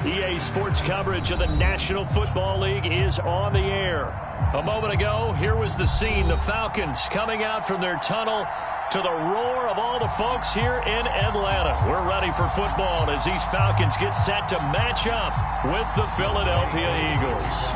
EA Sports coverage of the National Football League is on the air. A moment ago, here was the scene. The Falcons coming out from their tunnel to the roar of all the folks here in Atlanta. We're ready for football as these Falcons get set to match up with the Philadelphia Eagles.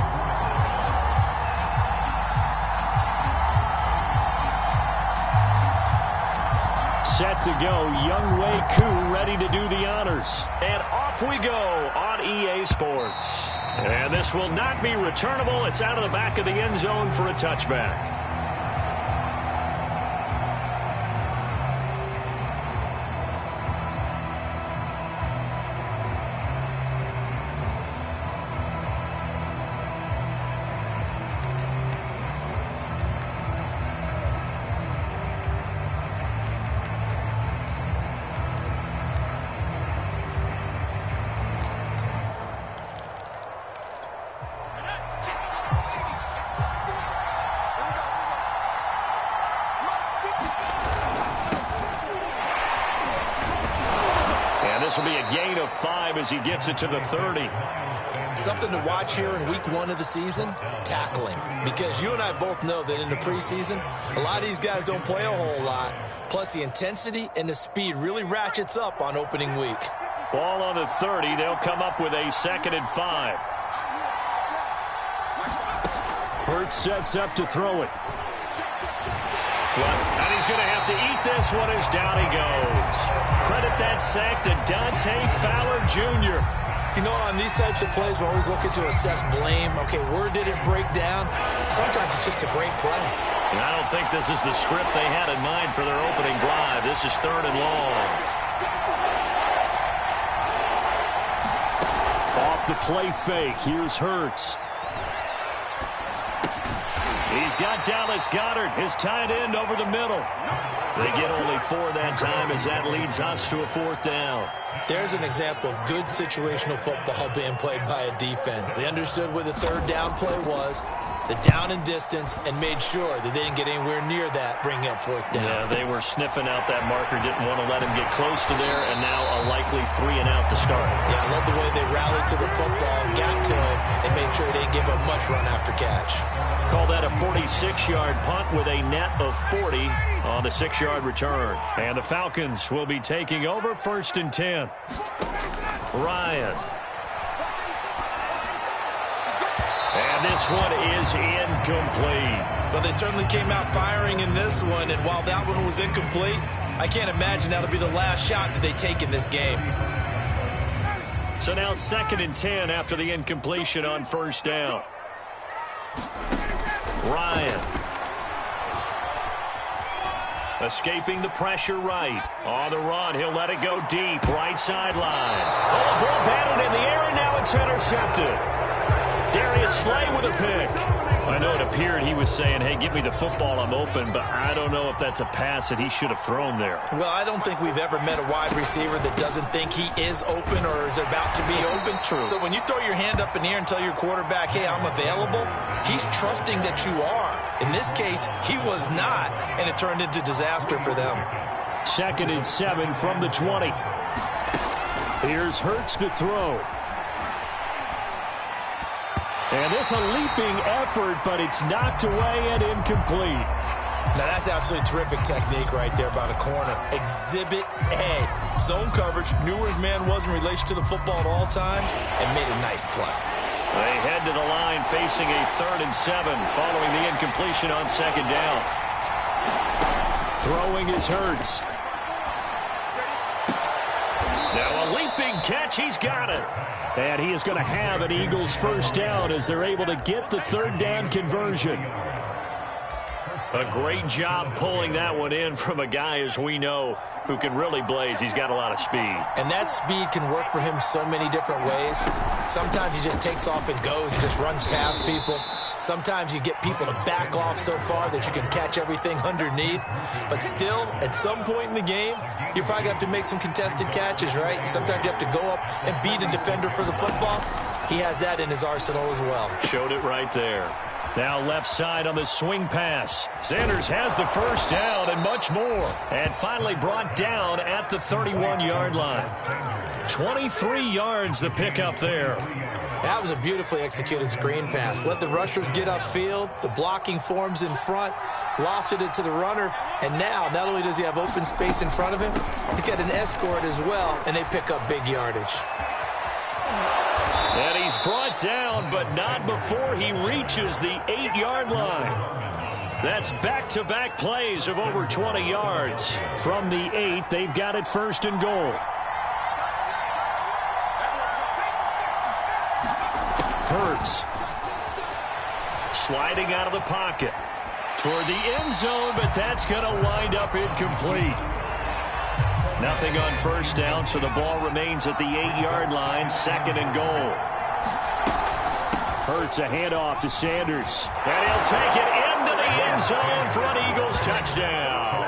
Set to go, Younghoe Koo ready to do the honors. And off we go on EA Sports. And this will not be returnable. It's out of the back of the end zone for a touchback. This will be a gain of 5 as he gets it to the 30. Something to watch here in week 1 of the season, tackling. Because you and I both know that in the preseason, a lot of these guys don't play a whole lot. Plus, the intensity and the speed really ratchets up on opening week. Ball on the 30. They'll come up with a 2nd and 5. Hurts sets up to throw it. And he's going to have to eat this one as down he goes. Credit that sack to Dante Fowler Jr. You know, on these types of plays, we're always looking to assess blame. Okay, where did it break down? Sometimes it's just a great play. And I don't think this is the script they had in mind for their opening drive. This is 3rd and long. Off the play fake. Here's Hurts. He's got Dallas Goedert, his tight end, over the middle. They get only 4 that time as that leads us to a 4th down. There's an example of good situational football being played by a defense. They understood where the 3rd down play was, the down and distance, and made sure that they didn't get anywhere near that, bringing up 4th down. Yeah, they were sniffing out that marker, didn't want to let him get close to there, and now a likely 3 and out to start. Yeah, I love the way they rallied to the football, got to it, and made sure they didn't give up much run after catch. Call that a 46-yard punt with a net of 40 on the 6-yard return. And the Falcons will be taking over 1st and 10. Ryan. And this one is incomplete. Well, they certainly came out firing in this one, and while that one was incomplete, I can't imagine that'll be the last shot that they take in this game. So now 2nd and 10 after the incompletion on 1st down. Ryan. Escaping the pressure right. On the run, he'll let it go deep. Right sideline. Oh, the ball batted in the air, and now it's intercepted. Darius Slay with a pick. I know it appeared he was saying, hey, get me the football, I'm open, but I don't know if that's a pass that he should have thrown there. Well, I don't think we've ever met a wide receiver that doesn't think he is open or is about to be open. True. So when you throw your hand up in the air and tell your quarterback, hey, I'm available, he's trusting that you are. In this case, he was not, and it turned into disaster for them. 2nd and 7 from the 20. Here's Hurts to throw. And this a leaping effort, but it's knocked away and incomplete. Now, that's absolutely terrific technique right there by the corner. Exhibit A. Zone coverage, knew where his man was in relation to the football at all times, and made a nice play. They head to the line facing a 3rd and 7 following the incompletion on 2nd down. Throwing is Hurts. Now a leaping catch. He's got it. And he is going to have an Eagles 1st down as they're able to get the 3rd down conversion. A great job pulling that one in from a guy, as we know, who can really blaze. He's got a lot of speed. And that speed can work for him so many different ways. Sometimes he just takes off and goes, just runs past people. Sometimes you get people to back off so far that you can catch everything underneath. But still, at some point in the game, you probably have to make some contested catches, right? Sometimes you have to go up and beat a defender for the football. He has that in his arsenal as well. Showed it right there. Now left side on the swing pass. Sanders has the first down and much more. And finally brought down at the 31-yard line. 23 yards the pickup there. That was a beautifully executed screen pass. Let the rushers get upfield. The blocking forms in front. Lofted it to the runner. And now, not only does he have open space in front of him, he's got an escort as well, and they pick up big yardage. And he's brought down, but not before he reaches the 8-yard line. That's back-to-back plays of over 20 yards. From the 8, they've got it first and goal. Hurts. Sliding out of the pocket. Toward the end zone, but that's going to wind up incomplete. Nothing on first down, so the ball remains at the 8-yard line, second and goal. Hurts a handoff to Sanders. And he'll take it into the end zone for an Eagles touchdown.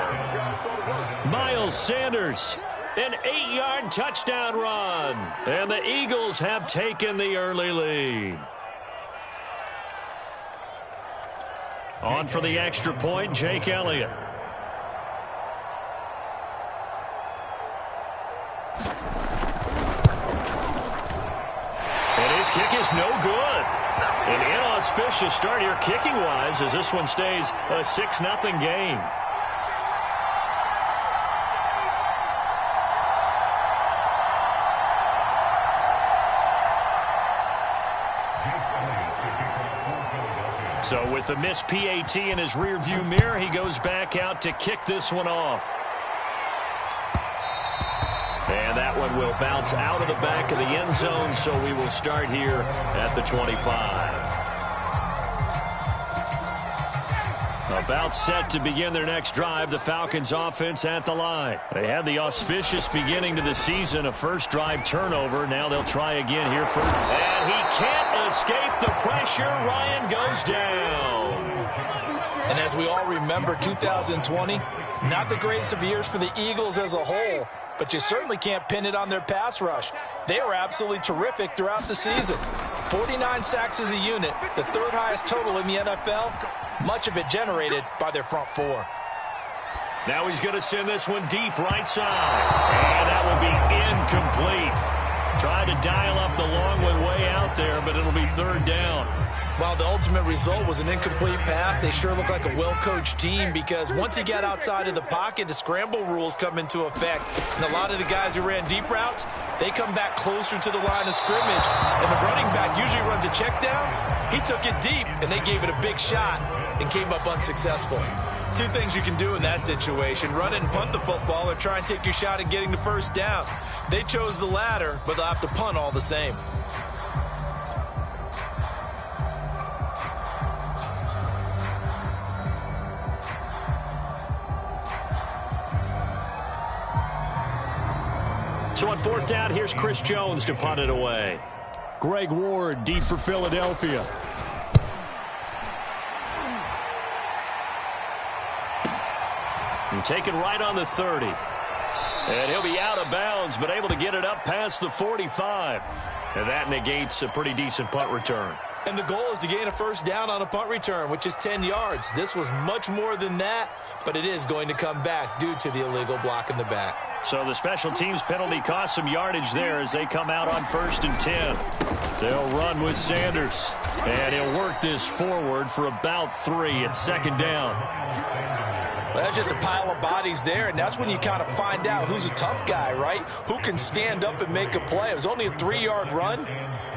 Miles Sanders, an 8-yard touchdown run. And the Eagles have taken the early lead. On for the extra point, Jake Elliott. And his kick is no good. An inauspicious start here kicking-wise as this one stays a 6-0 game. So with the missed PAT in his rearview mirror, he goes back out to kick this one off. And that one will bounce out of the back of the end zone, so we will start here at the 25. About set to begin their next drive, the Falcons offense at the line. They had the auspicious beginning to the season, a first drive turnover. Now they'll try again here first. And he can't escape the pressure. Ryan goes down. And as we all remember, 2020, not the greatest of years for the Eagles as a whole, but you certainly can't pin it on their pass rush. They were absolutely terrific throughout the season. 49 sacks as a unit, the third highest total in the NFL, much of it generated by their front four. Now he's going to send this one deep right side. And that will be incomplete. Tried to dial up the long one way out there, but it'll be third down. While the ultimate result was an incomplete pass, they sure look like a well-coached team because once he got outside of the pocket, the scramble rules come into effect. And a lot of the guys who ran deep routes, they come back closer to the line of scrimmage. And the running back usually runs a check down. He took it deep, and they gave it a big shot and came up unsuccessful. Two things you can do in that situation: run it and punt the football, or try and take your shot at getting the first down. They chose the latter, but they'll have to punt all the same. So on fourth down, here's Chris Jones to punt it away. Greg Ward deep for Philadelphia. And taken right on the 30. And he'll be out of bounds, but able to get it up past the 45. And that negates a pretty decent punt return. And the goal is to gain a first down on a punt return, which is 10 yards. This was much more than that, but it is going to come back due to the illegal block in the back. So the special teams penalty cost some yardage there as they come out on 1st and 10. They'll run with Sanders. And he'll work this forward for about 3 at second down. Well, that's just a pile of bodies there, and that's when you kind of find out who's a tough guy, right? Who can stand up and make a play. It was only a 3-yard run,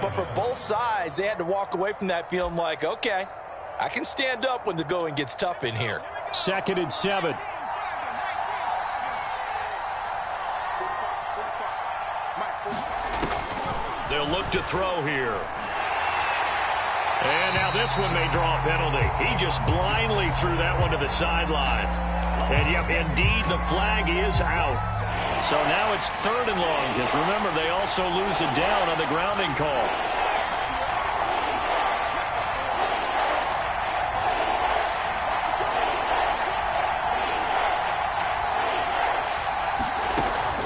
but for both sides, they had to walk away from that feeling like, okay, I can stand up when the going gets tough in here. 2nd and 7. They'll look to throw here. And now this one may draw a penalty. He just blindly threw that one to the sideline. And, yep, indeed, the flag is out. So now it's 3rd and long, because remember, they also lose a down on the grounding call.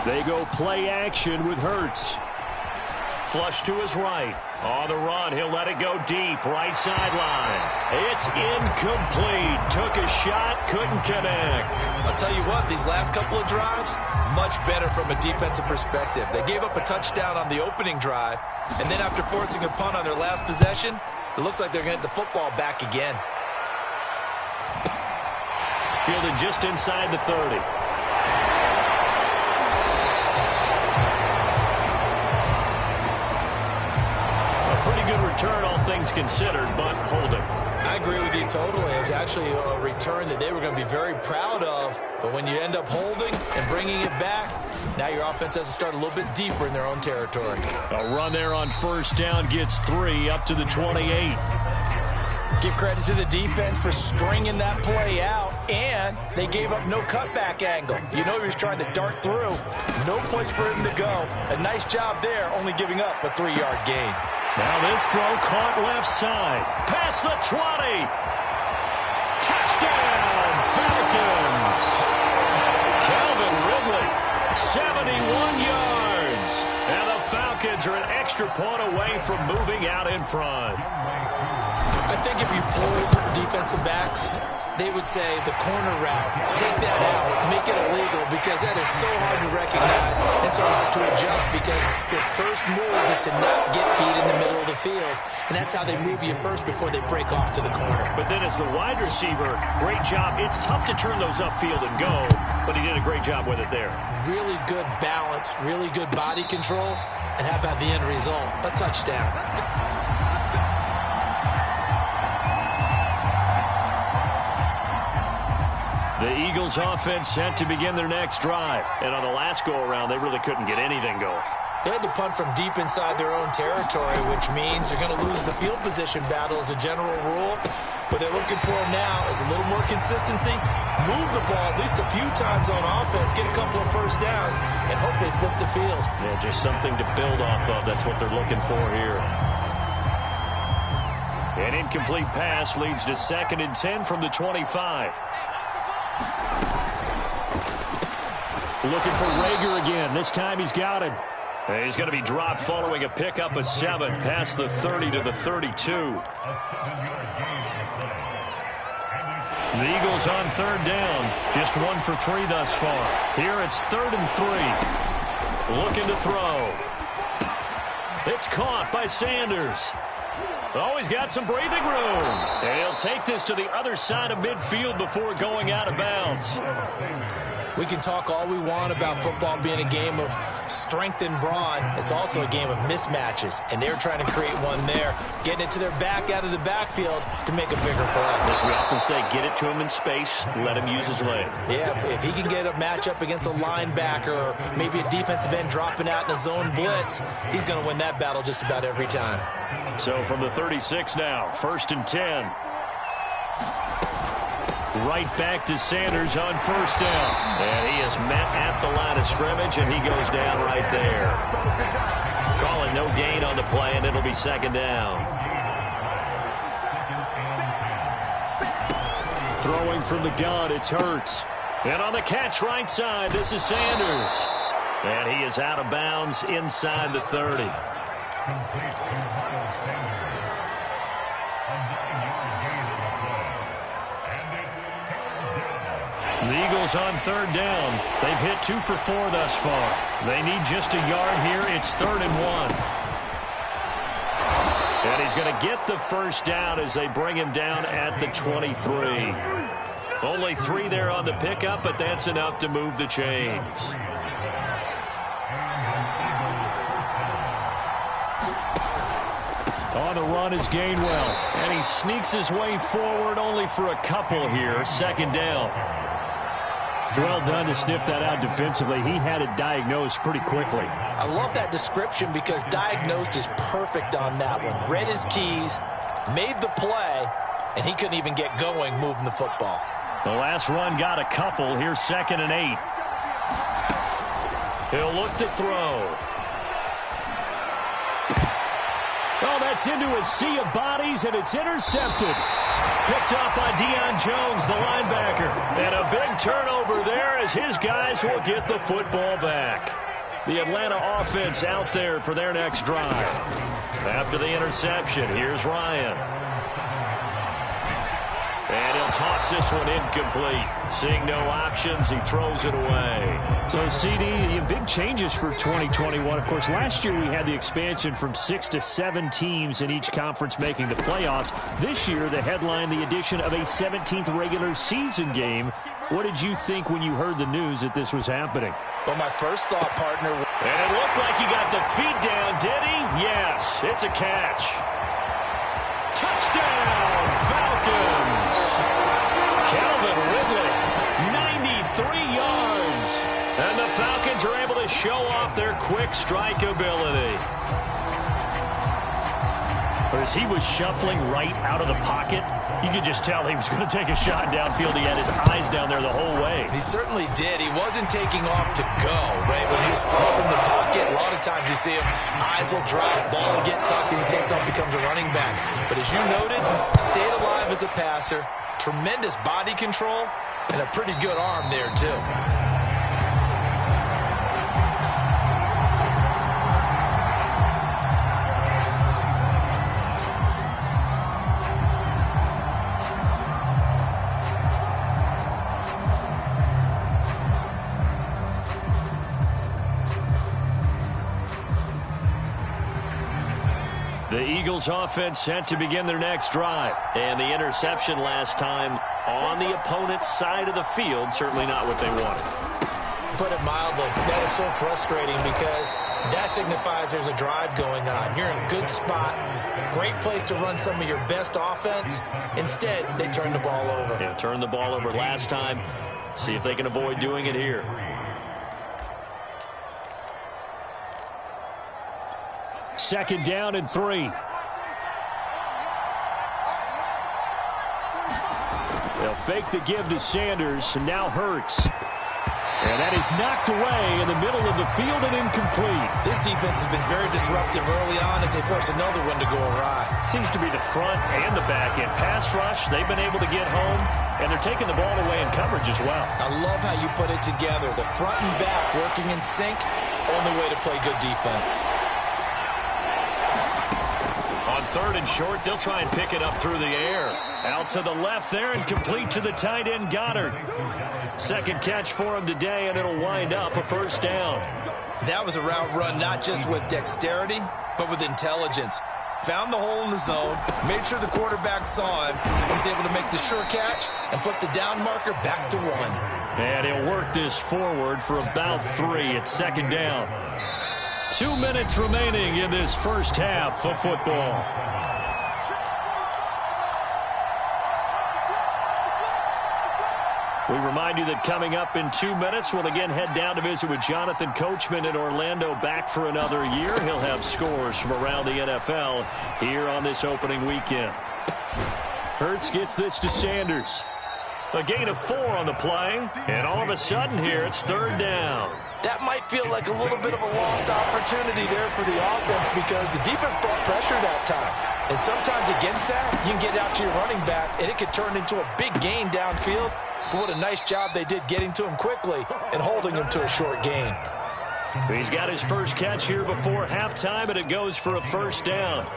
They go play action with Hurts. Flush to his right. On the run, he'll let it go deep, right sideline. It's incomplete. Took a shot, couldn't connect. I'll tell you what, these last couple of drives, much better from a defensive perspective. They gave up a touchdown on the opening drive, and then after forcing a punt on their last possession, it looks like they're going to get the football back again. Fielded just inside the 30. A pretty good return, all things considered, but holding. I agree with you totally. It's actually a return that they were going to be very proud of, but when you end up holding and bringing it back, now your offense has to start a little bit deeper in their own territory. A run there on first down gets 3 up to the 28. Give credit to the defense for stringing that play out, and they gave up no cutback angle. You know he was trying to dart through. No place for him to go. A nice job there, only giving up a 3-yard gain. Now this throw caught left side. Past the 20. Touchdown, Falcons. Calvin Ridley, 71 yards. And the Falcons are an extra point away from moving out in front. I think if you pulled defensive backs, they would say the corner route, take that out, make it illegal, because that is so hard to recognize and so hard to adjust, because your first move is to not get beat in the middle of the field, and that's how they move you first before they break off to the corner. But then as the wide receiver, great job. It's tough to turn those upfield and go, but he did a great job with it there. Really good balance, really good body control, and how about the end result? A touchdown. The Eagles offense set to begin their next drive. And on the last go-around, they really couldn't get anything going. They had to punt from deep inside their own territory, which means they're going to lose the field position battle as a general rule. What they're looking for now is a little more consistency, move the ball at least a few times on offense, get a couple of first downs, and hopefully flip the field. Yeah, just something to build off of. That's what they're looking for here. An incomplete pass leads to 2nd and 10 from the 25. Looking for Rager again. This time he's got him. And he's going to be dropped following a pickup of 7 past the 30 to the 32. The Eagles on 3rd down. Just 1 for 3 thus far. Here it's 3rd and 3. Looking to throw. It's caught by Sanders. Oh, he's got some breathing room. And he'll take this to the other side of midfield before going out of bounds. We can talk all we want about football being a game of strength and brawn. It's also a game of mismatches, and they're trying to create one there, getting it to their back out of the backfield to make a bigger play. As we often say, get it to him in space, let him use his leg. Yeah, if he can get a matchup against a linebacker or maybe a defensive end dropping out in a zone blitz, he's going to win that battle just about every time. So from the 36 now, 1st and 10. Right back to Sanders on 1st down. And he is met at the line of scrimmage, and he goes down right there. Calling no gain on the play, and it'll be 2nd down. Throwing from the gun, it's Hurts. And on the catch right side, this is Sanders. And he is out of bounds inside the 30. The Eagles on 3rd down. They've hit 2 for 4 thus far. They need just a yard here. It's 3rd and 1. And he's going to get the first down as they bring him down at the 23. Only 3 there on the pickup, but that's enough to move the chains. On the run is Gainwell. And he sneaks his way forward only for a couple here. 2nd down. Well done to sniff that out defensively. He had it diagnosed pretty quickly. I love that description because diagnosed is perfect on that one. Read his keys, made the play, and he couldn't even get going moving the football. The last run got a couple. Here's 2nd and 8. He'll look to throw. Oh, that's into a sea of bodies, and it's intercepted. Picked up by Deion Jones, the linebacker. And a big turnover there as his guys will get the football back. The Atlanta offense out there for their next drive. After the interception, here's Ryan. And he'll toss this one incomplete. Seeing no options, he throws it away. So, CD, big changes for 2021. Of course, last year we had the expansion from 6 to 7 teams in each conference making the playoffs. This year, the headline, the addition of a 17th regular season game. What did you think when you heard the news that this was happening? Well, my first thought, partner. And it looked like he got the feet down, did he? Yes, it's a catch. Touchdown, Falcons. Calvin Ridley, 93 yards. And the Falcons are able to show off their quick strike ability. But as he was shuffling right out of the pocket, you could just tell he was going to take a shot downfield. He had his eyes down there the whole way. He certainly did. He wasn't taking off to go, right? When he was fresh from the pocket, a lot of times you see him, eyes will drop, ball will get tucked, and he takes off, becomes a running back. But as you noted, stayed alive as a passer, tremendous body control, and a pretty good arm there, too. The Eagles offense set to begin their next drive. And the interception last time on the opponent's side of the field, certainly not what they wanted. Put it mildly, that is so frustrating because that signifies there's a drive going on. You're in a good spot, great place to run some of your best offense. Instead, they turn the ball over. Yeah, turned the ball over last time. See if they can avoid doing it here. Second down and 3. They'll fake the give to Sanders, and now Hurts. And that is knocked away in the middle of the field and incomplete. This defense has been very disruptive early on as they force another one to go awry. Seems to be the front and the back end. Pass rush, they've been able to get home, and they're taking the ball away in coverage as well. I love how you put it together. The front and back working in sync, only way to play good defense. On third and short, they'll try and pick it up through the air. Out to the left there and complete to the tight end, Goddard. Second catch for him today, and it'll wind up a first down. That was a route run not just with dexterity, but with intelligence. Found the hole in the zone, made sure the quarterback saw him, and was able to make the sure catch and flip the down marker back to 1. And he'll work this forward for about 3 at second down. 2 minutes remaining in this first half of football. We remind you that coming up in 2 minutes, we'll again head down to visit with Jonathan Coachman in Orlando, back for another year. He'll have scores from around the NFL here on this opening weekend. Hurts gets this to Sanders. A gain of 4 on the play, and all of a sudden here it's third down. That might feel like a little bit of a lost opportunity there for the offense because the defense brought pressure that time. And sometimes against that, you can get out to your running back, and it could turn into a big gain downfield. But what a nice job they did getting to him quickly and holding him to a short gain. He's got his first catch here before halftime, and it goes for a first down.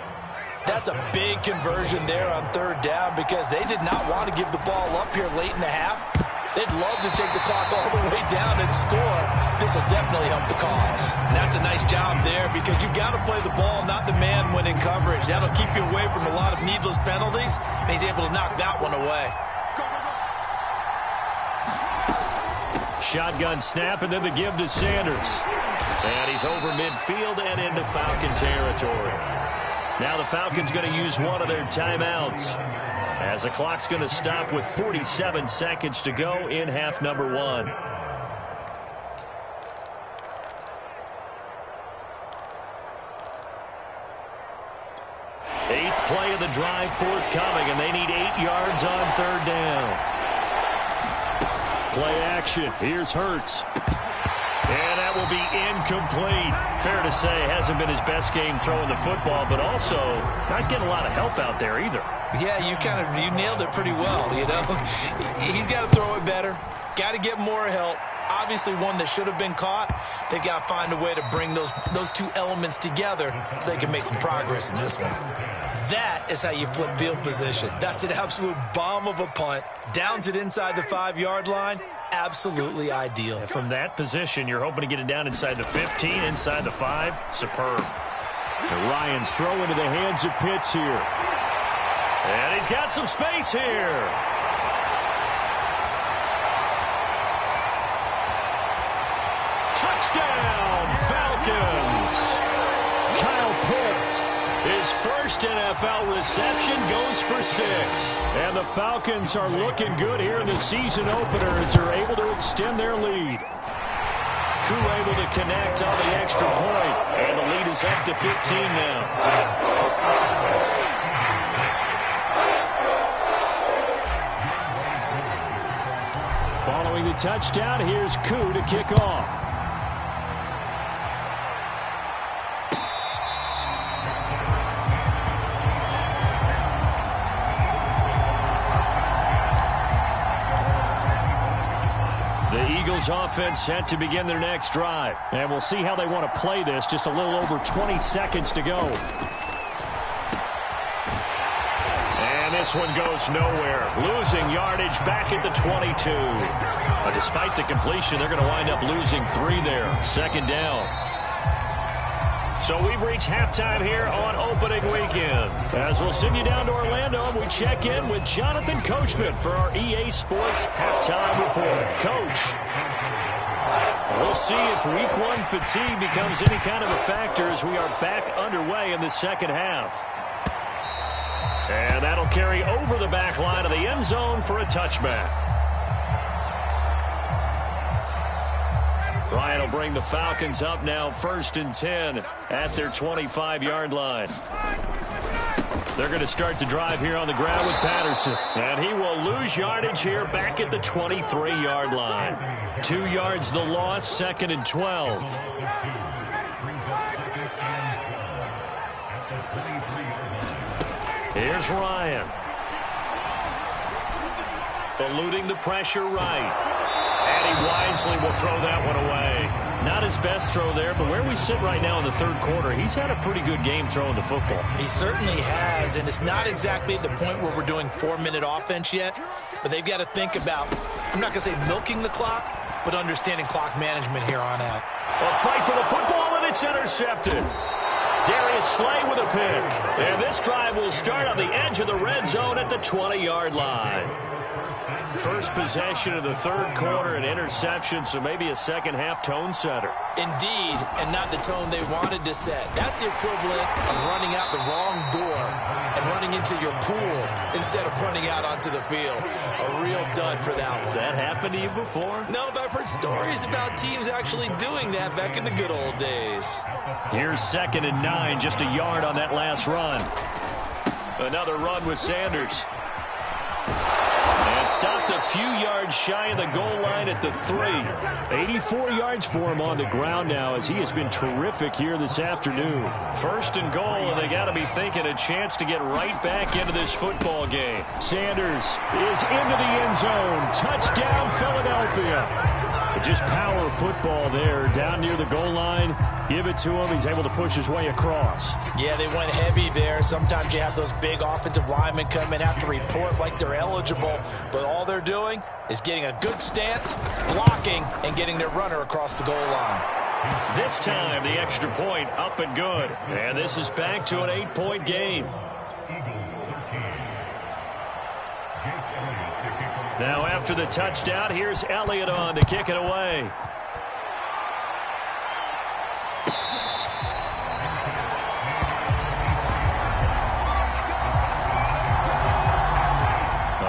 That's a big conversion there on third down because they did not want to give the ball up here late in the half. They'd love to take the clock all the way down and score. This will definitely help the cause. And that's a nice job there because you've got to play the ball, not the man when in coverage. That'll keep you away from a lot of needless penalties, and he's able to knock that one away. Shotgun snap, and then the give to Sanders. And he's over midfield and into Falcon territory. Now the Falcons going to use one of their timeouts, as the clock's going to stop with 47 seconds to go in half number 1. Eighth play of the drive forthcoming, and they need 8 yards on third down. Play action. Here's Hurts. And that will be incomplete. Fair to say, hasn't been his best game throwing the football, but also not getting a lot of help out there either. Yeah, you nailed it pretty well, you know. He's got to throw it better. Got to get more help. obviously one that should have been caught. They've got to find a way to bring those two elements together so they can make some progress in this one. That is how you flip field position. That's an absolute bomb of a punt. Downs it inside the 5-yard line. Absolutely ideal. And from that position, you're hoping to get it down inside the 15, inside the 5. Superb. And Ryan's throw into the hands of Pitts here. And he's got some space here. Touchdown, Falcons. Kyle Pitts, his first NFL reception, goes for 6. And the Falcons are looking good here in the season opener as they're able to extend their lead. Crew able to connect on the extra point, and the lead is up to 15 now. Following the touchdown, here's Koo to kick off. Eagles offense set to begin their next drive. And we'll see how they want to play this. Just a little over 20 seconds to go. And this one goes nowhere. Losing yardage back at the 22. But despite the completion, they're going to wind up losing 3 there. Second down. So we've reached halftime here on opening weekend. As we'll send you down to Orlando, and we check in with Jonathan Coachman for our EA Sports Halftime Report. Coach, we'll see if Week 1 fatigue becomes any kind of a factor as we are back underway in the second half. And that'll carry over the back line of the end zone for a touchback. Ryan will bring the Falcons up now 1st and 10 at their 25-yard line. They're going to start the drive here on the ground with Patterson. And he will lose yardage here back at the 23-yard line. 2 yards the loss, 2nd and 12. Here's Ryan. Eluding the pressure right. And he wisely will throw that one away. Not his best throw there, but where we sit right now in the 3rd quarter, he's had a pretty good game throwing the football. He certainly has, and it's not exactly at the point where we're doing 4-minute offense yet, but they've got to think about, I'm not going to say milking the clock, but understanding clock management here on out. A fight for the football, and it's intercepted. Darius Slay with a pick. And this drive will start on the edge of the red zone at the 20-yard line. First possession of the 3rd quarter, an interception, so maybe a second-half tone setter. Indeed, and not the tone they wanted to set. That's the equivalent of running out the wrong door and running into your pool instead of running out onto the field. A real dud for that one. Has that happened to you before? No, but I've heard stories about teams actually doing that back in the good old days. Here's 2nd and 9, just a yard on that last run. Another run with Sanders. And stopped a few yards shy of the goal line at the 3. 84 yards for him on the ground now as he has been terrific here this afternoon. 1st and goal, and they got to be thinking a chance to get right back into this football game. Sanders is into the end zone. Touchdown, Philadelphia. But just power football there down near the goal line. Give it to him. He's able to push his way across. Yeah, they went heavy there. Sometimes you have those big offensive linemen come in, have to report like they're eligible, but all they're doing is getting a good stance, blocking, and getting their runner across the goal line. This time, the extra point up and good. And this is back to an 8-point game. Now after the touchdown, here's Elliott on to kick it away.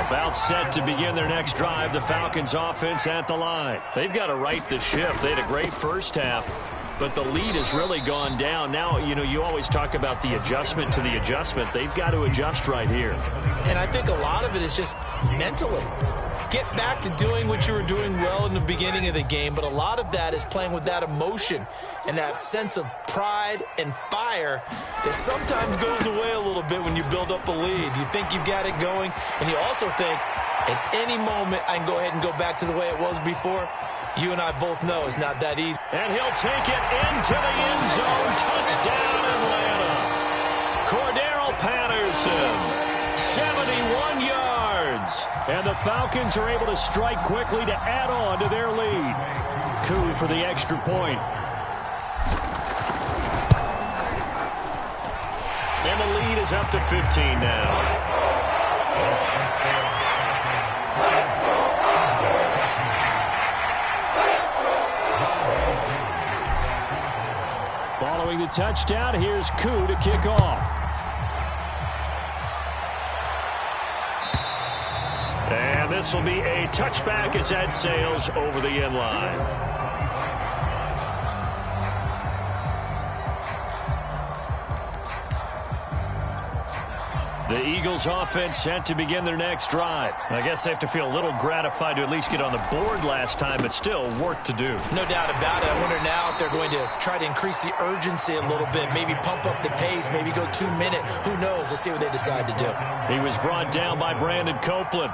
About set to begin their next drive, the Falcons offense at the line. They've got to right the ship. They had a great first half, but the lead has really gone down. Now, you know, you always talk about the adjustment to the adjustment. They've got to adjust right here. And I think a lot of it is just mentally. Get back to doing what you were doing well in the beginning of the game, but a lot of that is playing with that emotion and that sense of pride and fire that sometimes goes away a little bit when you build up a lead. You think you've got it going, and you also think at any moment I can go ahead and go back to the way it was before. You and I both know it's not that easy. And he'll take it into the end zone. Touchdown, Atlanta. Cordero Patterson, 71 yards. And the Falcons are able to strike quickly to add on to their lead. Koo for the extra point. And the lead is up to 15 now. Following the touchdown, here's Koo to kick off. And this will be a touchback as that sails over the end line. The Eagles offense set to begin their next drive. I guess they have to feel a little gratified to at least get on the board last time, but still work to do. No doubt about it. I wonder now if they're going to try to increase the urgency a little bit, maybe pump up the pace, maybe go 2-minute. Who knows? Let's see what they decide to do. He was brought down by Brandon Copeland.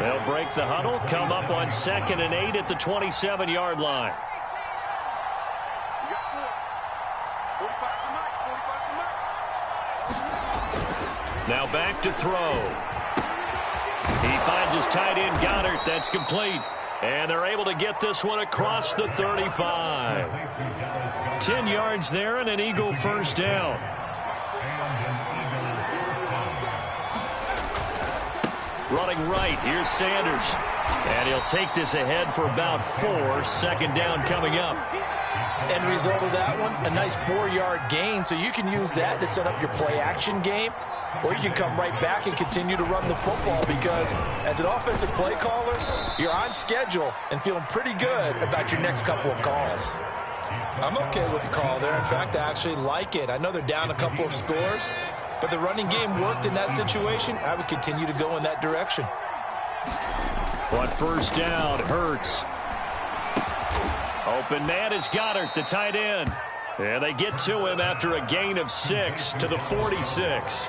They'll break the huddle, come up on 2nd and 8 at the 27-yard line. Now back to throw. He finds his tight end, Goddard. That's complete. And they're able to get this one across the 35. 10 yards there and an Eagle first down. Running right, here's Sanders. And he'll take this ahead for about 4. 2nd down coming up. End result of that one, a nice 4-yard gain. So you can use that to set up your play-action game. Or you can come right back and continue to run the football because as an offensive play caller, you're on schedule and feeling pretty good about your next couple of calls. I'm okay with the call there. In fact, I actually like it. I know they're down a couple of scores, but the running game worked in that situation. I would continue to go in that direction. On first down, Hurts. Open man is Goddard, the tight end. And they get to him after a gain of 6 to the 46.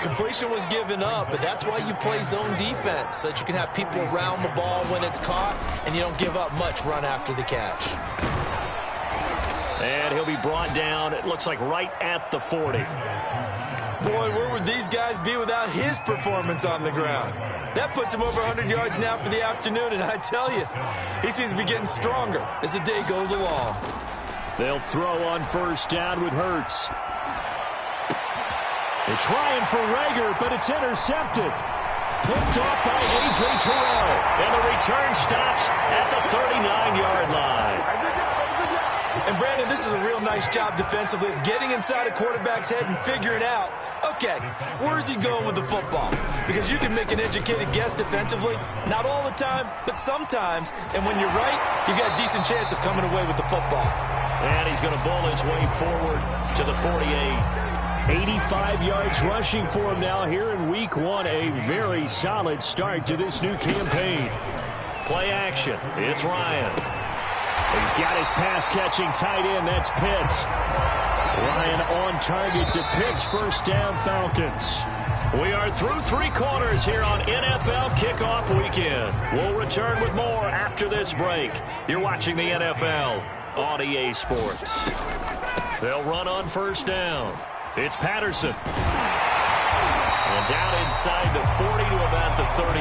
Completion was given up, but that's why you play zone defense, so that you can have people around the ball when it's caught, and you don't give up much run after the catch. And he'll be brought down, it looks like right at the 40. Boy, where would these guys be without his performance on the ground? That puts him over 100 yards now for the afternoon, and I tell you, he seems to be getting stronger as the day goes along. They'll throw on first down with Hurts. They're trying for Rager, but it's intercepted. Picked off by A.J. Terrell. And the return stops at the 39-yard line. And, Brandon, this is a real nice job defensively of getting inside a quarterback's head and figuring out, okay, where's he going with the football? Because you can make an educated guess defensively, not all the time, but sometimes. And when you're right, you've got a decent chance of coming away with the football. And he's going to bull his way forward to the 48. 85 yards rushing for him now here in week 1. A very solid start to this new campaign. Play action. It's Ryan. He's got his pass-catching tight end. That's Pitts. Ryan on target to Pitts. First down, Falcons. We are through 3 quarters here on NFL Kickoff Weekend. We'll return with more after this break. You're watching the NFL on EA Sports. They'll run on first down. It's Patterson. And down inside the 40 to about the 38. A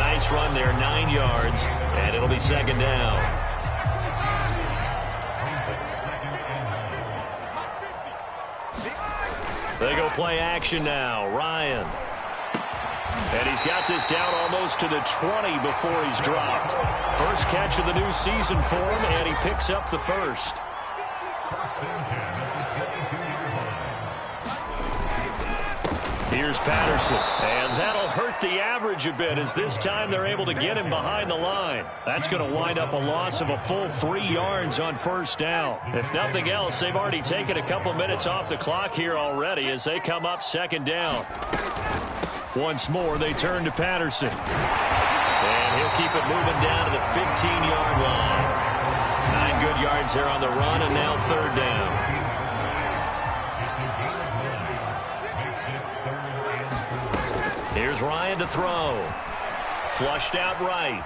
nice run there, 9 yards, and it'll be 2nd down. They go play action now. Ryan. And he's got this down almost to the 20 before he's dropped. First catch of the new season for him, and he picks up the first. Here's Patterson, and that'll hurt the average a bit as this time they're able to get him behind the line. That's going to wind up a loss of a full 3 yards on first down. If nothing else, they've already taken a couple minutes off the clock here already as they come up 2nd down. Once more, they turn to Patterson. And he'll keep it moving down to the 15-yard line. 9 good yards there on the run, and now 3rd down. Here's Ryan to throw. Flushed out right.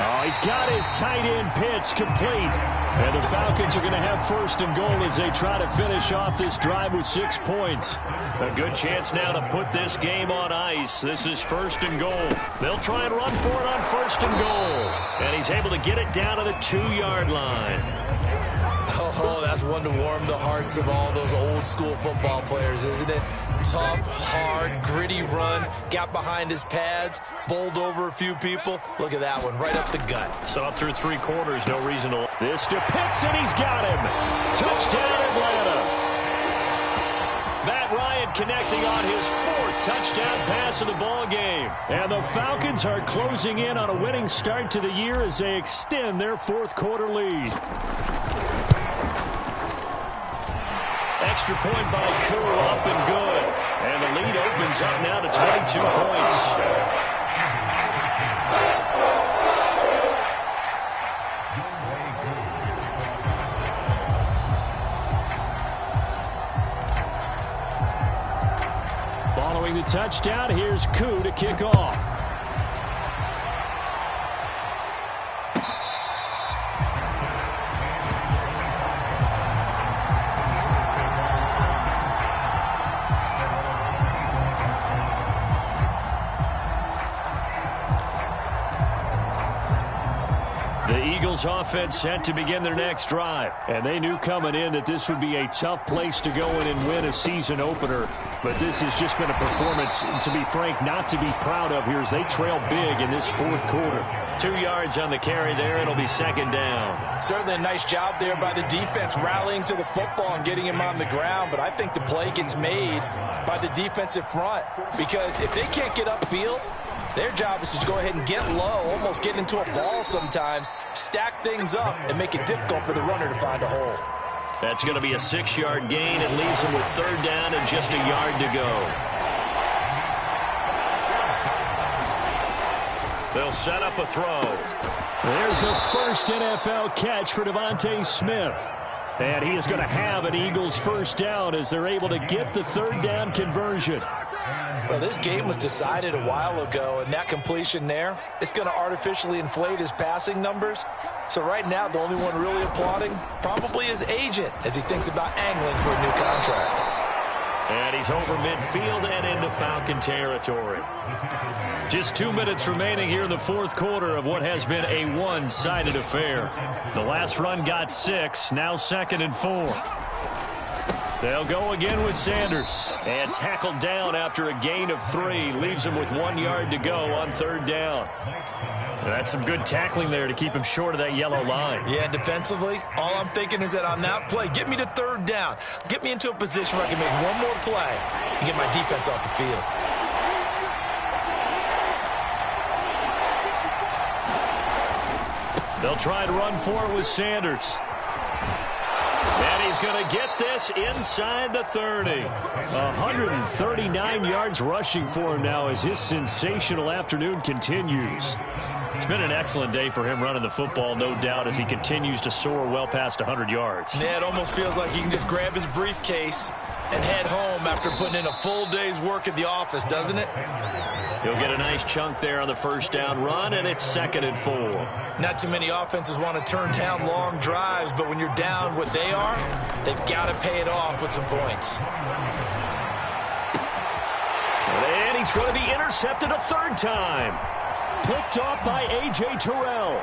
Oh, he's got his tight end pitch complete. And the Falcons are going to have first and goal as they try to finish off this drive with 6 points. A good chance now to put this game on ice. This is first and goal. They'll try and run for it on first and goal. And he's able to get it down to the 2-yard line. Oh, that's one to warm the hearts of all those old-school football players, isn't it? Tough, hard, gritty run, got behind his pads, bowled over a few people. Look at that one, right up the gut. So up through 3 quarters, no reason to... This to Pitts, and he's got him. Touchdown, Atlanta. Matt Ryan connecting on his 4th touchdown pass of the ball game. And the Falcons are closing in on a winning start to the year as they extend their 4th quarter lead. Extra point by Koo, up and good. And the lead opens up now to 22 points. Following the touchdown, here's Koo to kick off. Offense set to begin their next drive. And they knew coming in that this would be a tough place to go in and win a season opener. But this has just been a performance, to be frank, not to be proud of here as they trail big in this 4th quarter. 2 yards on the carry there. It'll be second down. Certainly a nice job there by the defense rallying to the football and getting him on the ground. But I think the play gets made by the defensive front because if they can't get upfield, their job is to go ahead and get low, almost get into a ball sometimes, stack things up, and make it difficult for the runner to find a hole. That's going to be a 6-yard gain. It leaves them with 3rd down and just a yard to go. They'll set up a throw. There's the first NFL catch for Devontae Smith. And he is going to have an Eagles first down as they're able to get the 3rd down conversion. Well, this game was decided a while ago, and that completion there, it's going to artificially inflate his passing numbers. So right now, the only one really applauding probably his agent as he thinks about angling for a new contract. And he's over midfield and into Falcon territory. Just 2 minutes remaining here in the 4th quarter of what has been a one-sided affair. The last run got 6, now 2nd and 4. They'll go again with Sanders. And tackled down after a gain of 3. Leaves him with 1 yard to go on 3rd down. And that's some good tackling there to keep him short of that yellow line. Yeah, defensively, all I'm thinking is that on that play, get me to 3rd down. Get me into a position where I can make one more play and get my defense off the field. They'll try to run for it with Sanders. And he's going to get this inside the 30. 139 yards rushing for him now as his sensational afternoon continues. It's been an excellent day for him running the football, no doubt, as he continues to soar well past 100 yards. Yeah, it almost feels like he can just grab his briefcase and head home after putting in a full day's work at the office, doesn't it? He'll get a nice chunk there on the first down run, and it's 2nd and 4. Not too many offenses want to turn down long drives, but when you're down what they are, they've got to pay it off with some points. And he's going to be intercepted a 3rd time. Picked off by A.J. Terrell.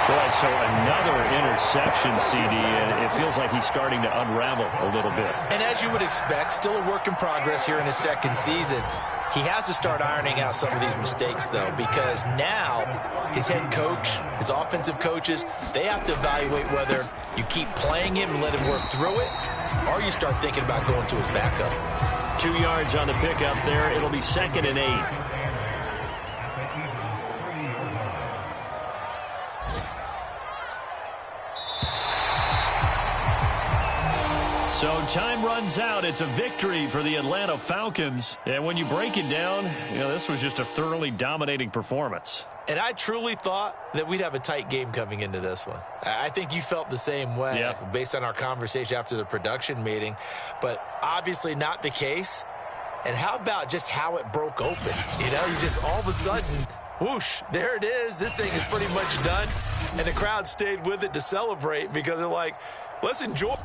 Boy, so another interception, CD, and it feels like he's starting to unravel a little bit. And as you would expect, still a work in progress here in his 2nd season. He has to start ironing out some of these mistakes, though, because now his head coach, his offensive coaches, they have to evaluate whether you keep playing him and let him work through it, or you start thinking about going to his backup. 2 yards on the pickup there. It'll be 2nd and 8. So time runs out. It's a victory for the Atlanta Falcons. And when you break it down, this was just a thoroughly dominating performance. And I truly thought that we'd have a tight game coming into this one. I think you felt the same way based on our conversation after the production meeting. But obviously not the case. And how about just how it broke open? You just all of a sudden, whoosh, there it is. This thing is pretty much done. And the crowd stayed with it to celebrate because they're like, let's enjoy